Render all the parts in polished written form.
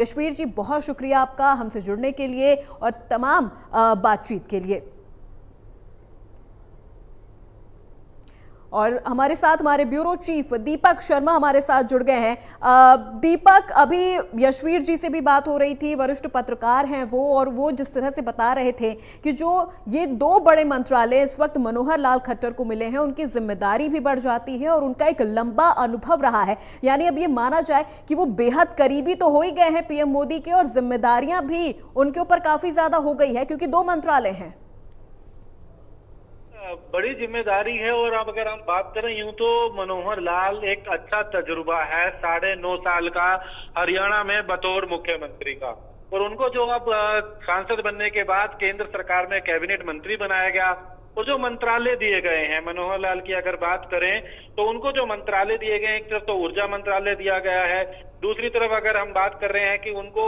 यशवीर जी, बहुत शुक्रिया आपका हमसे जुड़ने के लिए और तमाम बातचीत के लिए। और हमारे साथ हमारे ब्यूरो चीफ दीपक शर्मा हमारे साथ जुड़ गए हैं। दीपक, अभी यशवीर जी से भी बात हो रही थी, वरिष्ठ पत्रकार हैं वो, और वो जिस तरह से बता रहे थे कि जो ये दो बड़े मंत्रालय इस वक्त मनोहर लाल खट्टर को मिले हैं, उनकी जिम्मेदारी भी बढ़ जाती है और उनका एक लंबा अनुभव रहा है। यानी अब ये माना जाए कि वो बेहद करीबी तो हो ही गए हैं पीएम मोदी के, और जिम्मेदारियां भी उनके ऊपर काफी ज्यादा हो गई है क्योंकि दो मंत्रालय हैं। बड़ी जिम्मेदारी है। और अब अगर हम बात करें यूं तो मनोहर लाल एक अच्छा तजुर्बा है, 9.5 साल का हरियाणा में बतौर मुख्यमंत्री का, और उनको जो अब सांसद बनने के बाद केंद्र सरकार में कैबिनेट मंत्री बनाया गया, तो जो मंत्रालय दिए गए हैं मनोहर लाल की अगर बात करें तो उनको जो मंत्रालय दिए गए हैं, एक तरफ तो ऊर्जा मंत्रालय दिया गया है, दूसरी तरफ अगर हम बात कर रहे हैं कि उनको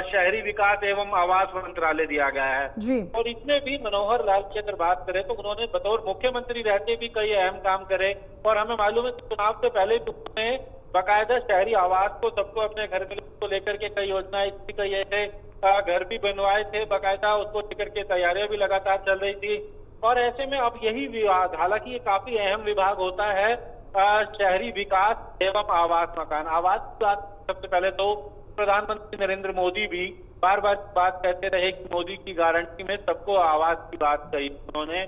शहरी विकास एवं आवास मंत्रालय दिया गया है जी। और इसमें भी मनोहर लाल की अगर बात करें तो उन्होंने बतौर मुख्यमंत्री रहते भी कई अहम काम करे। और हमें मालूम है कि चुनाव से पहले उन्होंने बाकायदा शहरी आवास को सबको अपने घर को लेकर के कई योजनाएं कई ऐसे घर भी बनवाए थे, बाकायदा उसको लेकर के तैयारियां भी लगातार चल रही थी। और ऐसे में अब यही विभाग, हालांकि ये काफी अहम विभाग होता है, शहरी विकास एवं आवास मकान आवास की बात सबसे पहले तो प्रधानमंत्री नरेंद्र मोदी भी बार बार बात कहते रहे कि मोदी की गारंटी में सबको आवास की बात कही उन्होंने।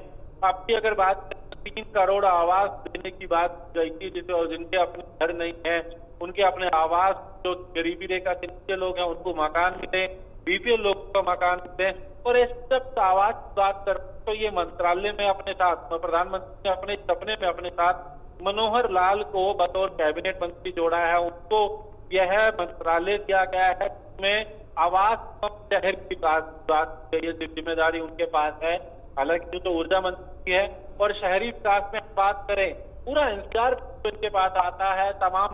अब की अगर बात 3 करोड़ आवास देने की बात कही थी, जिनके अपने घर नहीं है उनके अपने आवास, जो गरीबी रेखा से नीचे लोग हैं उनको मकान मिले, बीपीएल लोगों को मकान मिले। और इस सब आवास की बात कर तो ये मंत्रालय में अपने साथ प्रधानमंत्री ने अपने सपने में अपने साथ मनोहर लाल को बतौर कैबिनेट मंत्री जोड़ा है। उनको यह मंत्रालय दिया गया है जिसमें आवास और शहर विकास ये जिम्मेदारी उनके पास है। हालांकि तो ऊर्जा मंत्री है और शहरी विकास में बात करें पूरा इंचार्ज उनके पास आता है, तमाम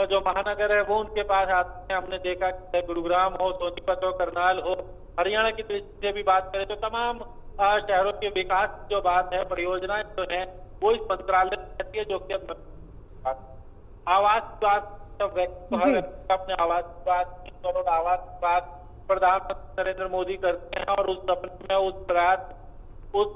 जो महानगर है वो उनके पास आते हैं। हमने देखा कि गुरुग्राम हो, सोनीपत हो, करनाल हो, हरियाणा की दृष्टि से भी बात करें तो तमाम शहरों के विकास की जो बात है, परियोजनाएं जो है वो इस मंत्रालय में रहती है, जो कि आवास अपने आवास की बात, 3 करोड़ आवास की बात प्रधानमंत्री नरेंद्र मोदी करते हैं। और उस सपने में उस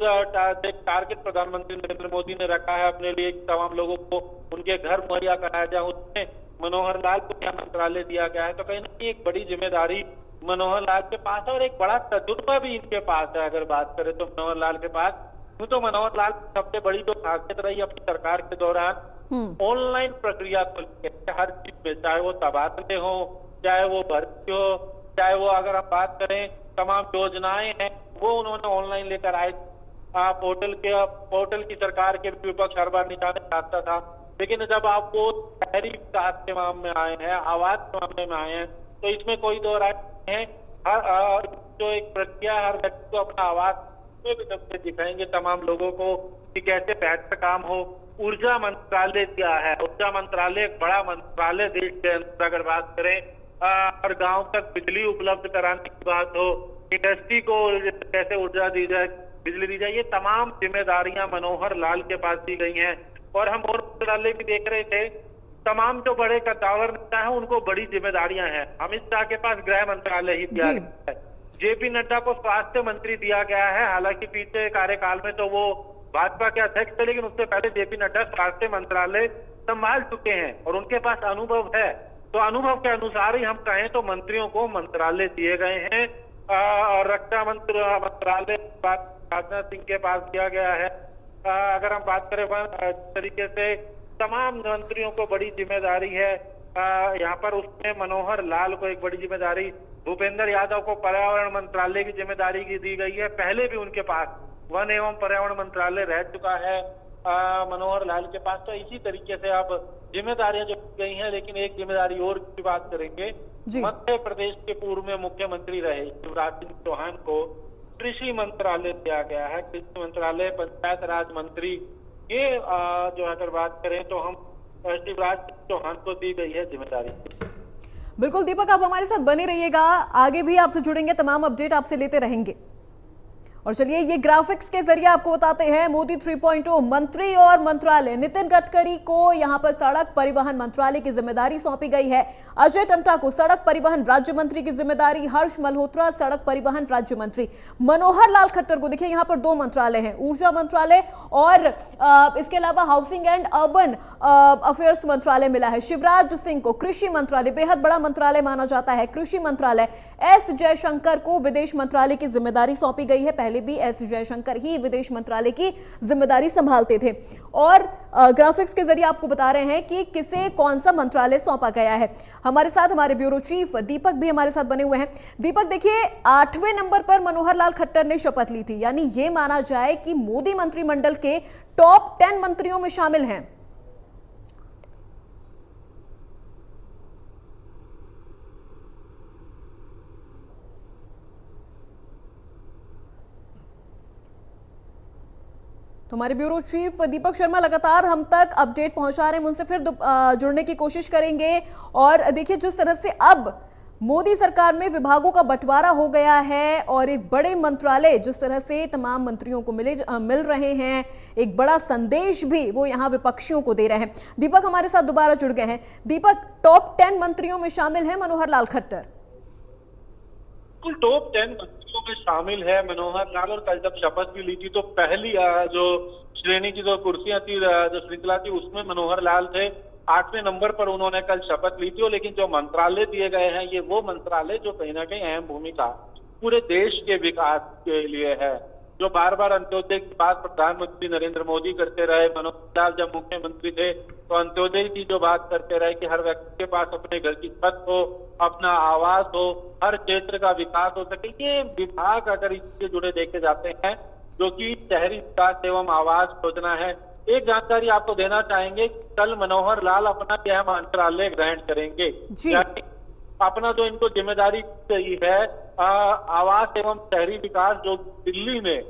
टारगेट प्रधानमंत्री नरेंद्र मोदी ने रखा है अपने लिए, तमाम लोगों को उनके घर मुहैया कराया जाए, उसमें मनोहर लाल को क्या मंत्रालय दिया गया है। तो कहीं ना कहीं एक बड़ी जिम्मेदारी मनोहर लाल के पास है और एक बड़ा तजुर्बा भी इनके पास है। अगर बात करें तो मनोहर लाल के पास, यूं तो मनोहर लाल की सबसे बड़ी जो खासियत रही अपनी सरकार के दौरान ऑनलाइन प्रक्रिया को लेकर हर चीज में, चाहे वो तबादले हो, चाहे वो भर्ती हो, चाहे वो अगर हम बात करें तमाम योजनाएं हैं वो उन्होंने ऑनलाइन लेकर आए। पोर्टल की सरकार के विपक्ष हर बार निशाने साधता था, लेकिन जब आप वो शहरी विकास के मामले में आए हैं, आवास के मामले में आए हैं, तो इसमें कोई दो राय है। हर जो एक प्रक्रिया, हर व्यक्ति को अपना आवास भी दिखाएंगे तमाम लोगों को कि कैसे बेहतर काम हो। ऊर्जा मंत्रालय क्या है, ऊर्जा मंत्रालय एक बड़ा मंत्रालय देश के अंदर अगर बात करें, हर गांव तक बिजली उपलब्ध कराने की बात हो, इंडस्ट्री को कैसे ऊर्जा दी जाए, बिजली दी जाए, ये तमाम जिम्मेदारियां मनोहर लाल के पास दी गई हैं। और हम और मंत्रालय भी देख रहे थे, तमाम जो बड़े कद्दावर नेता है उनको बड़ी जिम्मेदारियां हैं। अमित शाह के पास गृह मंत्रालय ही दिया गया है, जेपी नड्डा को स्वास्थ्य मंत्री दिया गया है। हालांकि पीछे कार्यकाल में तो वो भाजपा के अध्यक्ष थे, लेकिन उससे पहले जेपी नड्डा स्वास्थ्य मंत्रालय संभाल चुके हैं और उनके पास अनुभव है। तो अनुभव के अनुसार ही हम कहें तो मंत्रियों को मंत्रालय दिए गए हैं। और रक्षा मंत्रालय राजनाथ सिंह के पास दिया गया है। अगर हम बात करें तरीके से तमाम मंत्रियों को बड़ी जिम्मेदारी है। यहाँ पर उसमें मनोहर लाल को एक बड़ी जिम्मेदारी, भूपेंद्र यादव को पर्यावरण मंत्रालय की जिम्मेदारी की दी गई है। पहले भी उनके पास वन एवं पर्यावरण मंत्रालय रह चुका है मनोहर लाल के पास। तो इसी तरीके से अब जिम्मेदारियां जो गई हैं, लेकिन एक जिम्मेदारी और की बात करेंगे। मध्य प्रदेश के पूर्व में मुख्यमंत्री रहे शिवराज सिंह चौहान को कृषि मंत्रालय दिया गया है। कृषि मंत्रालय, पंचायत राज मंत्री, ये जो अगर बात करें तो हम शिवराज सिंह चौहान को दी गई है जिम्मेदारी। बिल्कुल दीपक, आप हमारे साथ बने रहिएगा, आगे भी आपसे जुड़ेंगे, तमाम अपडेट आपसे लेते रहेंगे। और चलिए ये ग्राफिक्स के जरिए आपको बताते हैं मोदी 3.0 मंत्री और मंत्रालय। नितिन गडकरी को यहां पर सड़क परिवहन मंत्रालय की जिम्मेदारी सौंपी गई है। अजय टम्टा को सड़क परिवहन राज्य मंत्री की जिम्मेदारी, हर्ष मल्होत्रा सड़क परिवहन राज्य मंत्री, मनोहर लाल खट्टर को देखिए यहां पर 2 मंत्रालय हैं, ऊर्जा मंत्रालय और इसके अलावा हाउसिंग एंड अर्बन अफेयर्स मंत्रालय मिला है। शिवराज सिंह को कृषि मंत्रालय, बेहद बड़ा मंत्रालय माना जाता है, कृषि मंत्रालय। एस जयशंकर को विदेश मंत्रालय की जिम्मेदारी सौंपी गई है। पहले भी एस जयशंकर ही विदेश मंत्रालय की जिम्मेदारी संभालते थे। और ग्राफिक्स के जरिए आपको बता रहे हैं कि किसे कौन सा मंत्रालय सौंपा गया है। हमारे साथ हमारे ब्यूरो चीफ दीपक भी हमारे साथ बने हुए हैं। दीपक देखिए 8वें नंबर पर मनोहर लाल खट्टर ने शपथ ली थी, यानी यह माना जाए कि मोदी मंत्रिमंडल के टॉप 10 मंत्रियों में शामिल हैं। तो हमारे ब्यूरो चीफ दीपक शर्मा लगातार हम तक अपडेट पहुंचा रहे हैं, उनसे फिर जुड़ने की कोशिश करेंगे। और देखिए जिस तरह से अब मोदी सरकार में विभागों का बंटवारा हो गया है और एक बड़े मंत्रालय जिस तरह से तमाम मंत्रियों को मिल रहे हैं, एक बड़ा संदेश भी वो यहाँ विपक्षियों को दे रहे हैं। दीपक हमारे साथ दोबारा जुड़ गए हैं। दीपक, टॉप 10 मंत्रियों में शामिल है मनोहर लाल खट्टर। टॉप 10 मंत्रियों में शामिल है मनोहर लाल। और कल जब शपथ भी ली थी तो पहली जो श्रेणी की जो कुर्सियां थी, जो श्रृंखला थी, उसमें मनोहर लाल थे। 8वें नंबर पर उन्होंने कल शपथ ली थी। लेकिन जो मंत्रालय दिए गए हैं ये वो मंत्रालय जो कहीं ना कहीं अहम भूमिका पूरे देश के विकास के लिए है। जो बार बार अंत्योदय की बात प्रधानमंत्री नरेंद्र मोदी करते रहे, मनोहर लाल जब मुख्यमंत्री थे तो अंत्योदय की जो बात करते रहे कि हर व्यक्ति के पास अपने घर की छत हो, अपना आवास हो, हर क्षेत्र का विकास हो सके। ये विभाग अगर इससे जुड़े देखे जाते हैं जो कि शहरी विकास एवं आवास योजना है। एक जानकारी आपको देना चाहेंगे, कल मनोहर लाल अपना यह मंत्रालय ग्रहण करेंगे। अपना जो इनको जिम्मेदारी दी है आवास एवं शहरी विकास, जो दिल्ली में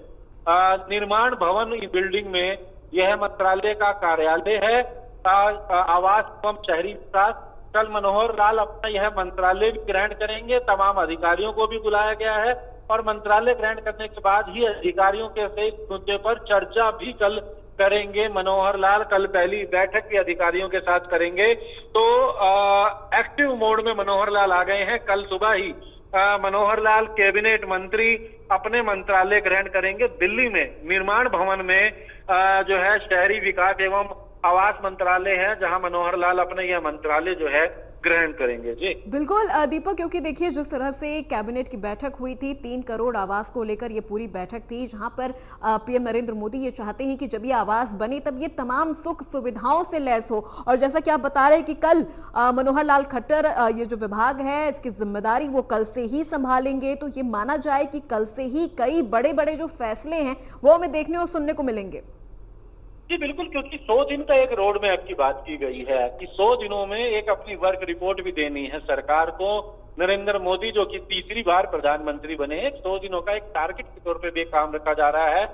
निर्माण भवन बिल्डिंग में यह मंत्रालय का कार्यालय है, आवास एवं शहरी विकास। कल मनोहर लाल अपना यह मंत्रालय भी ग्रहण करेंगे। तमाम अधिकारियों को भी बुलाया गया है और मंत्रालय ग्रहण करने के बाद ही अधिकारियों के से मुद्दे पर चर्चा भी कल करेंगे। मनोहर लाल कल पहली बैठक भी अधिकारियों के साथ करेंगे। तो एक्टिव मोड में मनोहर लाल आ गए हैं। कल सुबह ही मनोहर लाल कैबिनेट मंत्री अपने मंत्रालय ग्रहण करेंगे। दिल्ली में निर्माण भवन में जो है शहरी विकास एवं आवास मंत्रालय है, जहां मनोहर लाल अपने यह मंत्रालय जो है ग्रहण करेंगे। जी बिल्कुल दीपक, क्योंकि देखिए जिस तरह से कैबिनेट की बैठक हुई थी 3 करोड़ आवास को लेकर ये पूरी बैठक थी, जहां पर पीएम नरेंद्र मोदी ये चाहते हैं कि जब ये आवास बने तब ये तमाम सुख सुविधाओं से लैस हो। और जैसा कि आप बता रहे हैं कि कल मनोहर लाल खट्टर ये जो विभाग है इसकी जिम्मेदारी वो कल से ही संभालेंगे, तो ये माना जाए कि कल से ही कई बड़े बड़े जो फैसले हैं वो हमें देखने और सुनने को मिलेंगे। जी बिल्कुल, क्योंकि 100 दिन का एक रोड मैप की बात की गई है कि 100 दिनों में एक अपनी वर्क रिपोर्ट भी देनी है सरकार को। नरेंद्र मोदी जो कि तीसरी बार प्रधानमंत्री बने, 100 दिनों का एक टारगेट के तौर पे भी काम रखा जा रहा है,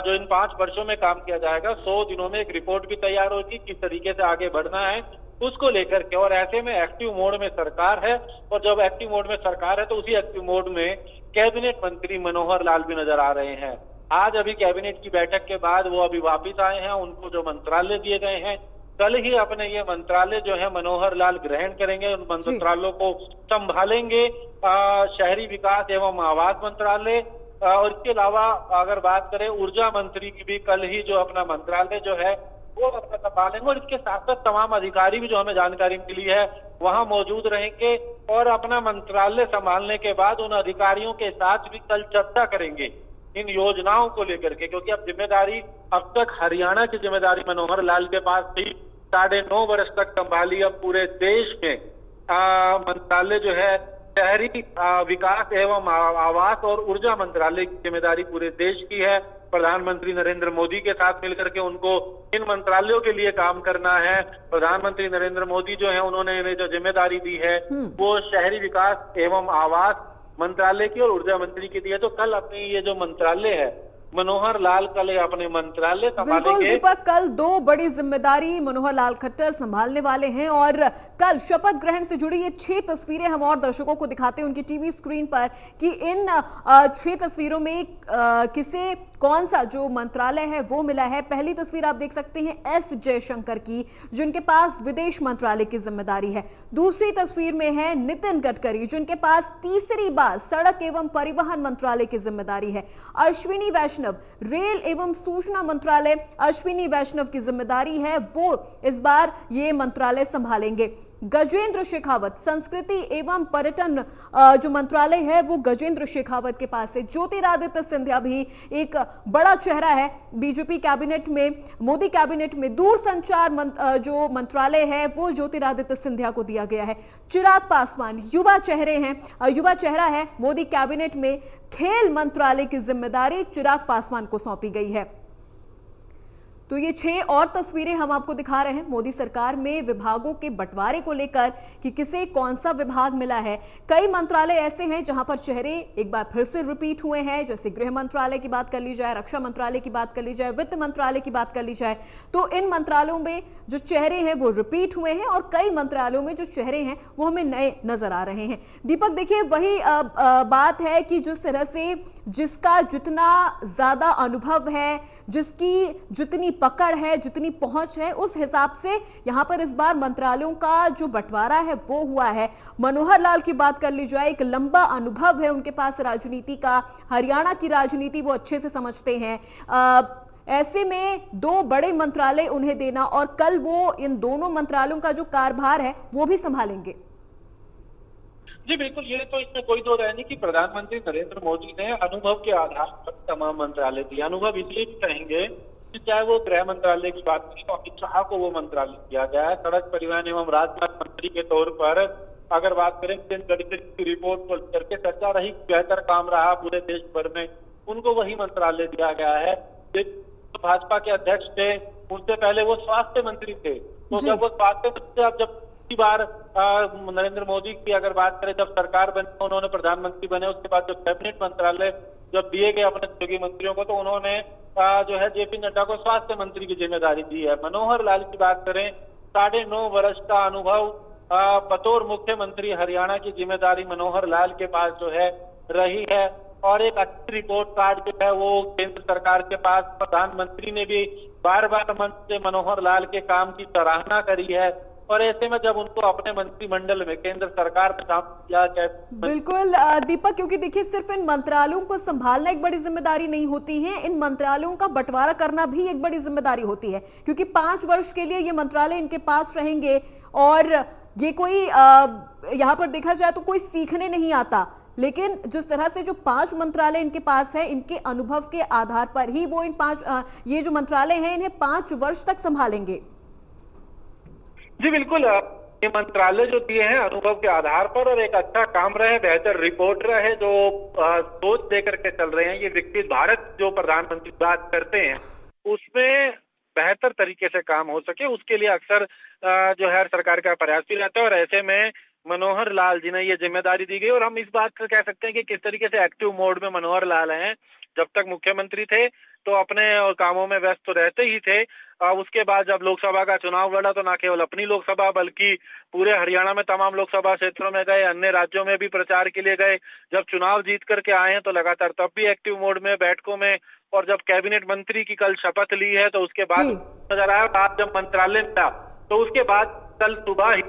जो इन 5 वर्षों में काम किया जाएगा। 100 दिनों में एक रिपोर्ट भी तैयार होगी, किस तरीके से आगे बढ़ना है उसको लेकर के। और ऐसे में एक्टिव मोड में सरकार है, और जब एक्टिव मोड में सरकार है तो उसी एक्टिव मोड में कैबिनेट मंत्री मनोहर लाल भी नजर आ रहे हैं। आज अभी कैबिनेट की बैठक के बाद वो अभी वापिस आए हैं। उनको जो मंत्रालय दिए गए हैं कल ही अपने ये मंत्रालय जो है मनोहर लाल ग्रहण करेंगे, उन मंत्रालयों को संभालेंगे। शहरी विकास एवं आवास मंत्रालय, और इसके अलावा अगर बात करें ऊर्जा मंत्री की भी कल ही जो अपना मंत्रालय जो है वो अपना संभालेंगे। और इसके साथ साथ तमाम अधिकारी भी जो हमें जानकारी मिली है वहां मौजूद रहेंगे और अपना मंत्रालय संभालने के बाद उन अधिकारियों के साथ भी कल चर्चा करेंगे इन योजनाओं को लेकर के। क्योंकि अब जिम्मेदारी, अब तक हरियाणा की जिम्मेदारी मनोहर लाल के पास थी, 9.5 वर्ष तक संभाली। अब पूरे देश में मंत्रालय जो है शहरी विकास एवं आवास और ऊर्जा मंत्रालय की जिम्मेदारी पूरे देश की है। प्रधानमंत्री नरेंद्र मोदी के साथ मिलकर के उनको इन मंत्रालयों के लिए काम करना है। प्रधानमंत्री नरेंद्र मोदी जो है उन्होंने इन्हें जो जिम्मेदारी दी है वो शहरी विकास एवं आवास मंत्रालय की और ऊर्जा मंत्री की दी है। तो कल अपनी ये जो मंत्रालय है मनोहर लाल कल अपने मंत्रालय बिल्कुल संभालेंगे। दीपक, कल दो बड़ी जिम्मेदारी मनोहर लाल खट्टर संभालने वाले हैं और कल शपथ ग्रहण से जुड़ी ये 6 तस्वीरें हम और दर्शकों को दिखाते हैं उनकी टीवी स्क्रीन पर कि इन 6 तस्वीरों में किसे कौन सा जो मंत्रालय है वो मिला है। पहली तस्वीर आप देख सकते हैं एस जयशंकर की, जिनके पास विदेश मंत्रालय की जिम्मेदारी है। दूसरी तस्वीर में है नितिन गडकरी, जिनके पास तीसरी बार सड़क एवं परिवहन मंत्रालय की जिम्मेदारी है। अश्विनी वैष्णव, रेल एवं सूचना मंत्रालय अश्विनी वैष्णव की जिम्मेदारी है, वो इस बार ये मंत्रालय संभालेंगे। गजेंद्र शेखावत, संस्कृति एवं पर्यटन जो मंत्रालय है वो गजेंद्र शेखावत के पास है। ज्योतिरादित्य सिंधिया भी एक बड़ा चेहरा है बीजेपी कैबिनेट में, मोदी कैबिनेट में। दूरसंचार जो मंत्रालय है वो ज्योतिरादित्य सिंधिया को दिया गया है। चिराग पासवान युवा चेहरा है मोदी कैबिनेट में। खेल मंत्रालय की जिम्मेदारी चिराग पासवान को सौंपी गई है। तो ये 6 और तस्वीरें हम आपको दिखा रहे हैं मोदी सरकार में विभागों के बंटवारे को लेकर कि किसे कौन सा विभाग मिला है। कई मंत्रालय ऐसे हैं जहां पर चेहरे एक बार फिर से रिपीट हुए हैं, जैसे गृह मंत्रालय की बात कर ली जाए, रक्षा मंत्रालय की बात कर ली जाए, वित्त मंत्रालय की बात कर ली जाए, तो इन मंत्रालयों में जो चेहरे हैं वो रिपीट हुए हैं और कई मंत्रालयों में जो चेहरे हैं वो हमें नए नजर आ रहे हैं। दीपक देखिए, वही बात है कि जिस तरह से जिसका जितना ज्यादा अनुभव है, जिसकी जितनी पकड़ है, जितनी पहुंच है, उस हिसाब से यहां पर इस बार मंत्रालयों का जो बंटवारा है वो हुआ है। मनोहर लाल की बात कर ली जाए, एक लंबा अनुभव है उनके पास राजनीति का, हरियाणा की राजनीति वो अच्छे से समझते हैं। ऐसे में 2 बड़े मंत्रालय उन्हें देना और कल वो इन दोनों मंत्रालयों का जो कार्यभार है वो भी संभालेंगे। जी बिल्कुल, ये तो इसमें कोई दो राय नहीं कि प्रधानमंत्री नरेंद्र मोदी ने अनुभव के आधार पर तमाम मंत्रालय दिए। अनुभव इसलिए भी कहेंगे कि चाहे वो गृह मंत्रालय की बात करें तो अमित शाह को वो मंत्रालय दिया गया है। सड़क परिवहन एवं राजमार्ग मंत्री के तौर पर अगर बात करें नितिन गडकरी की रिपोर्ट को करके चर्चा रही, बेहतर काम रहा पूरे देश भर में, उनको वही मंत्रालय दिया गया है। तो भाजपा के अध्यक्ष थे, उनसे पहले वो स्वास्थ्य मंत्री थे, तो जब वो स्वास्थ्य मंत्री अब जब बार नरेंद्र मोदी की अगर बात करें, जब सरकार बनी उन्होंने प्रधानमंत्री बने, उसके बाद जो कैबिनेट मंत्रालय जब दिए गए अपने सहयोगी मंत्रियों को, तो उन्होंने जो है जेपी नड्डा को स्वास्थ्य मंत्री की जिम्मेदारी दी है। मनोहर लाल की बात करें, 9.5 वर्ष का अनुभव, बतौर मुख्यमंत्री हरियाणा की जिम्मेदारी मनोहर लाल के पास जो है रही है और एक अच्छी रिपोर्ट कार्ड जो है वो केंद्र सरकार के पास। प्रधानमंत्री ने भी बार बार मंच से मनोहर लाल के काम की सराहना करी है और ऐसे में जब उनको अपने मंत्रिमंडल में केंद्र सरकार में काम किया जाए। बिल्कुल दीपक, क्योंकि देखिए सिर्फ इन मंत्रालयों को संभालना एक बड़ी जिम्मेदारी नहीं होती है, इन मंत्रालयों का बंटवारा करना भी एक बड़ी जिम्मेदारी होती है, क्योंकि 5 वर्ष के लिए ये मंत्रालय इनके पास रहेंगे और ये कोई यहाँ पर देखा जाए तो कोई सीखने नहीं आता, लेकिन जिस तरह से जो 5 मंत्रालय इनके पास है, इनके अनुभव के आधार पर ही वो इन 5 ये जो मंत्रालय हैं इन्हें 5 वर्ष तक संभालेंगे। जी बिल्कुल, ये मंत्रालय जो दिए हैं अनुभव के आधार पर और एक अच्छा काम रहे, बेहतर रिपोर्ट रहे, जो सोच देकर के चल रहे हैं, ये विकसित भारत जो प्रधानमंत्री बात करते हैं उसमें बेहतर तरीके से काम हो सके, उसके लिए अक्सर जो है सरकार का प्रयास भी रहता है। और ऐसे में मनोहर लाल जी ने ये जिम्मेदारी दी गई और हम इस बात से कह सकते हैं कि किस तरीके से एक्टिव मोड में मनोहर लाल हैं। जब तक मुख्यमंत्री थे तो अपने कामों में व्यस्त तो रहते ही थे, उसके बाद जब लोकसभा का चुनाव लड़ा तो न केवल अपनी लोकसभा बल्कि पूरे हरियाणा में तमाम लोकसभा क्षेत्रों में गए, अन्य राज्यों में भी प्रचार के लिए गए। जब चुनाव जीत करके आए हैं तो लगातार तब भी एक्टिव मोड में, बैठकों में, और जब कैबिनेट मंत्री की कल शपथ ली है तो उसके बाद नजर आया, आज जब मंत्रालय था तो उसके बाद कल सुबह ही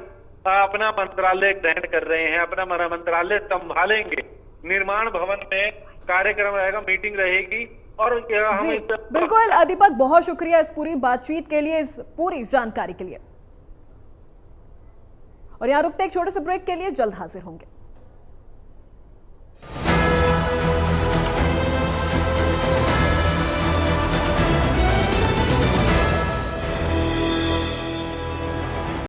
अपना मंत्रालय ग्रहण कर रहे हैं, अपना मंत्रालय संभालेंगे। निर्माण भवन में कार्यक्रम रहेगा, मीटिंग रहेगी और हम बिल्कुल दीपक, बहुत शुक्रिया इस पूरी बातचीत के लिए, इस पूरी जानकारी के लिए। और यहाँ रुकते एक छोटे से ब्रेक के लिए, जल्द हाजिर होंगे।